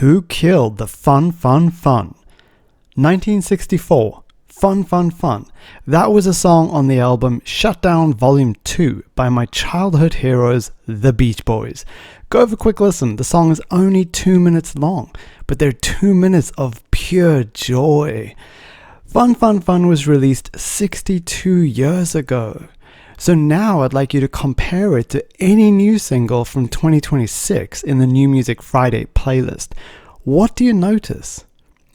Who Killed the Fun, Fun, Fun? 1964. Fun, Fun, Fun. That was a song on the album Shut Down Volume 2 by my childhood heroes, the Beach Boys. Go have a quick listen. The song is only 2 minutes long, but they're 2 minutes of pure joy. Fun, Fun, Fun was released 62 years ago. So now I'd like you to compare it to any new single from 2026 in the New Music Friday playlist. What do you notice?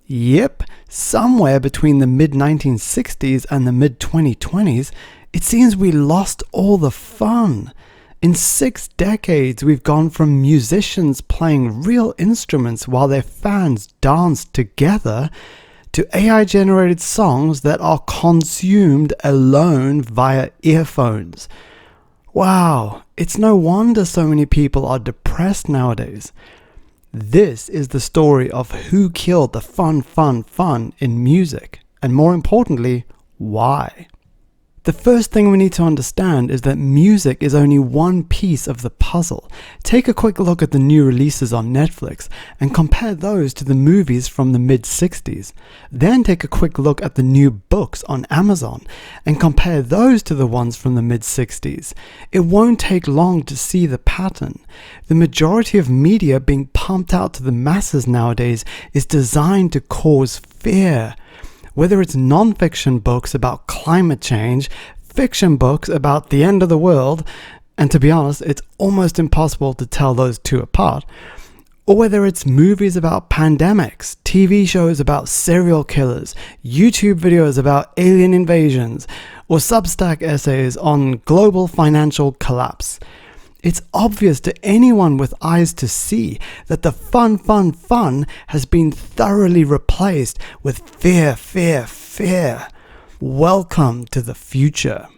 Yep, somewhere between the mid-1960s and the mid-2020s, it seems we lost all the fun. In 6 decades, we've gone from musicians playing real instruments while their fans dance together to AI-generated songs that are consumed alone via earphones. Wow, it's no wonder so many people are depressed nowadays. This is the story of who killed the fun, fun, fun in music, and more importantly, why. The first thing we need to understand is that music is only one piece of the puzzle. Take a quick look at the new releases on Netflix and compare those to the movies from the mid-60s. Then take a quick look at the new books on Amazon and compare those to the ones from the mid-60s. It won't take long to see the pattern. The majority of media being pumped out to the masses nowadays is designed to cause fear. Whether it's nonfiction books about climate change, fiction books about the end of the world, and to be honest, it's almost impossible to tell those two apart, or whether it's movies about pandemics, TV shows about serial killers, YouTube videos about alien invasions, or Substack essays on global financial collapse. It's obvious to anyone with eyes to see that the fun, fun, fun has been thoroughly replaced with fear, fear, fear. Welcome to the future.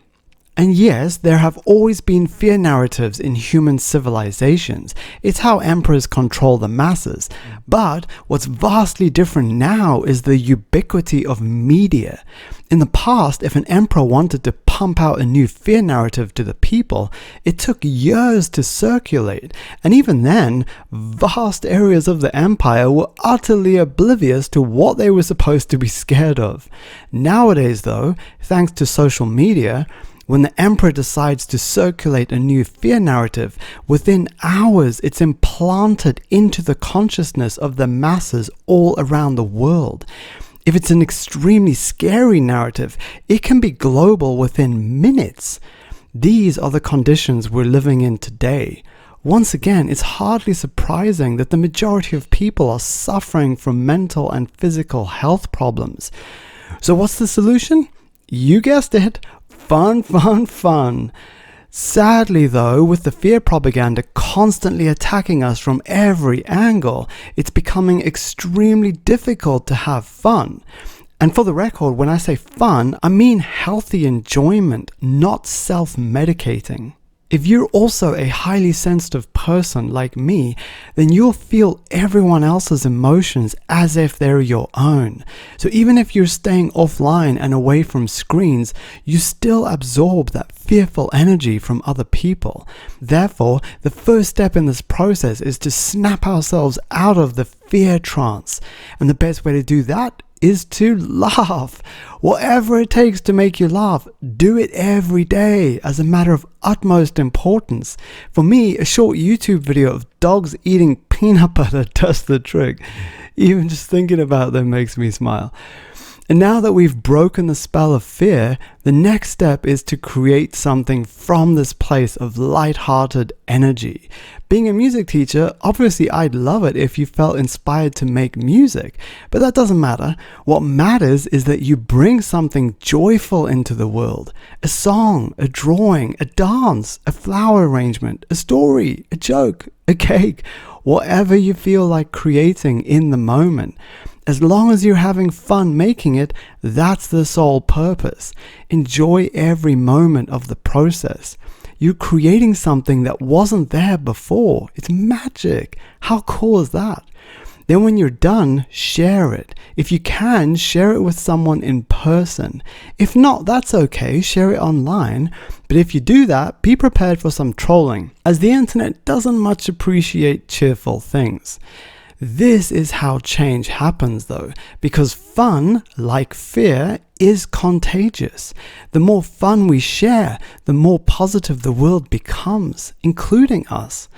And yes, there have always been fear narratives in human civilizations. It's how emperors control the masses. But what's vastly different now is the ubiquity of media. In the past, if an emperor wanted to pump out a new fear narrative to the people, it took years to circulate. And even then, vast areas of the empire were utterly oblivious to what they were supposed to be scared of. Nowadays, though, thanks to social media, when the emperor decides to circulate a new fear narrative, within hours it's implanted into the consciousness of the masses all around the world. If it's an extremely scary narrative, it can be global within minutes. These are the conditions we're living in today. Once again, it's hardly surprising that the majority of people are suffering from mental and physical health problems. So what's the solution? You guessed it. Fun, fun, fun. Sadly though, with the fear propaganda constantly attacking us from every angle, it's becoming extremely difficult to have fun. And for the record, when I say fun, I mean healthy enjoyment, not self-medicating. If you're also a highly sensitive person like me, then you'll feel everyone else's emotions as if they're your own. So even if you're staying offline and away from screens, you still absorb that fearful energy from other people. Therefore, the first step in this process is to snap ourselves out of the fear trance. And the best way to do that is to laugh. Whatever it takes to make you laugh, do it every day as a matter of utmost importance. For me, a short YouTube video of dogs eating peanut butter does the trick. Even just thinking about them makes me smile. And now that we've broken the spell of fear, the next step is to create something from this place of light-hearted energy. Being a music teacher, obviously I'd love it if you felt inspired to make music, but that doesn't matter. What matters is that you bring something joyful into the world. A song, a drawing, a dance, a flower arrangement, a story, a joke, a cake, whatever you feel like creating in the moment. As long as you're having fun making it, that's the sole purpose. Enjoy every moment of the process. You're creating something that wasn't there before. It's magic. How cool is that? Then when you're done, share it. If you can, share it with someone in person. If not, that's okay, share it online. But if you do that, be prepared for some trolling, as the internet doesn't much appreciate cheerful things. This is how change happens though, because fun, like fear, is contagious. The more fun we share, the more positive the world becomes, including us.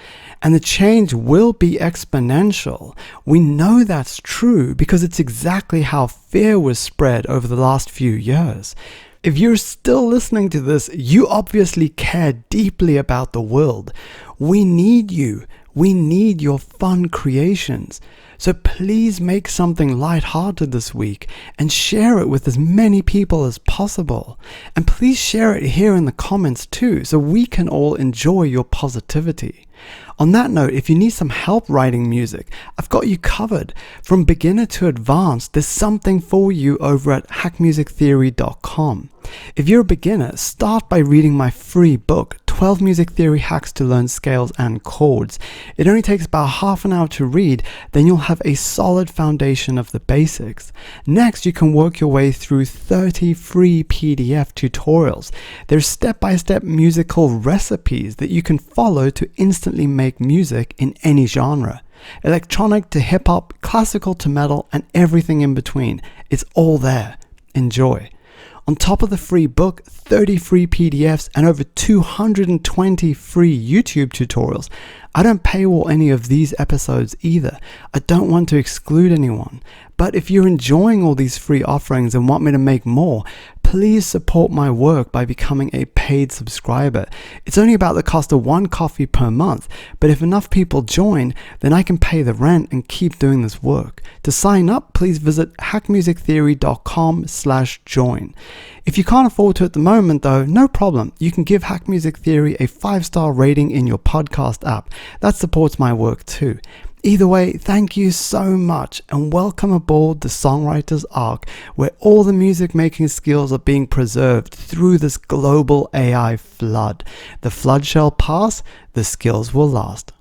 And the change will be exponential. We know that's true because it's exactly how fear was spread over the last few years. If you're still listening to this, you obviously care deeply about the world. We need you. We need your fun creations. So please make something lighthearted this week and share it with as many people as possible. And please share it here in the comments too, so we can all enjoy your positivity. On that note, if you need some help writing music, I've got you covered. From beginner to advanced, there's something for you over at hackmusictheory.com. If you're a beginner, start by reading my free book, 12 Music Theory Hacks to Learn Scales and Chords. It only takes about half an hour to read, then you'll have a solid foundation of the basics. Next, you can work your way through 30 free PDF tutorials. There's step-by-step musical recipes that you can follow to instantly make music in any genre. Electronic to hip-hop, classical to metal, and everything in between. It's all there. Enjoy. On top of the free book, 30 free PDFs, and over 220 free YouTube tutorials. I don't paywall any of these episodes either. I don't want to exclude anyone. But if you're enjoying all these free offerings and want me to make more, please support my work by becoming a paid subscriber. It's only about the cost of one coffee per month, but if enough people join, then I can pay the rent and keep doing this work. To sign up, please visit hackmusictheory.com/join. If you can't afford to at the moment though, no problem. You can give Hack Music Theory a 5-star rating in your podcast app. That supports my work too. Either way, thank you so much and welcome aboard the Songwriter's Ark, where all the music making skills are being preserved through this global AI flood. The flood shall pass, the skills will last.